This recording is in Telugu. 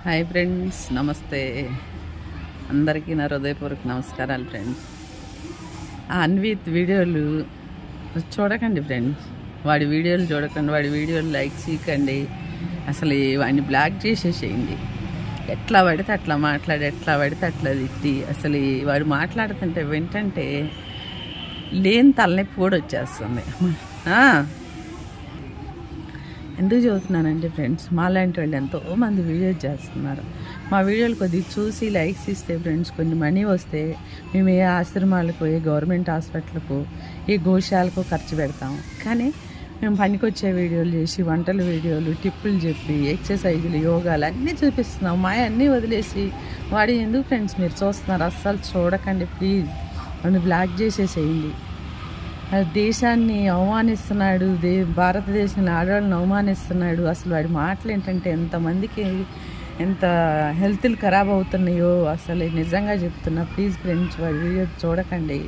హాయ్ ఫ్రెండ్స్, నమస్తే. అందరికీ నా హృదయపూర్వక నమస్కారాలు ఫ్రెండ్స్. ఆ అన్విత్ వీడియోలు చూడకండి ఫ్రెండ్స్. వాడి వీడియోలు చూడకండి, వాడి వీడియోలు లైక్ చేయకండి. అసలు వాడిని బ్లాక్ చేసేసేయండి. ఎట్లా పడితే అట్లా మాట్లాడి, ఎట్లా పడితే అట్లా తిట్టి, అసలు వాడు మాట్లాడుతుంటే వింటంటే లేని తలనొప్పి కూడా వచ్చేస్తుంది. ఎందుకు చదువుతున్నానంటే ఫ్రెండ్స్, మాలాంటి వాళ్ళు ఎంతోమంది వీడియోస్ చేస్తున్నారు. మా వీడియోలు కొద్దిగా చూసి లైక్స్ ఇస్తే ఫ్రెండ్స్ కొన్ని మనీ వస్తే మేము ఏ ఆశ్రమాలకు, ఏ గవర్నమెంట్ హాస్పిటల్కు, ఏ గోశాలకు ఖర్చు పెడతాము. కానీ మేము పనికొచ్చే వీడియోలు చేసి, వంటల వీడియోలు, టిప్పులు చెప్పి, ఎక్సర్సైజులు, యోగాలు అన్నీ చూపిస్తున్నాం. మా అన్నీ వదిలేసి వాడి ఎందుకు ఫ్రెండ్స్ మీరు చూస్తున్నారు? అస్సలు చూడకండి ప్లీజ్. వాడిని బ్లాక్ చేసేసేయండి. దేశాన్ని అవమానిస్తున్నాడు, భారతదేశంలో ఆడవాళ్ళని అవమానిస్తున్నాడు. అసలు వాడి మాటలు ఏంటంటే ఎంతమందికి ఎంత హెల్త్లు ఖరాబ్ అవుతున్నాయో అసలు నిజంగా చెప్తున్నా. ప్లీజ్ ఫ్రెండ్స్ వాడి వీడియో చూడకండి.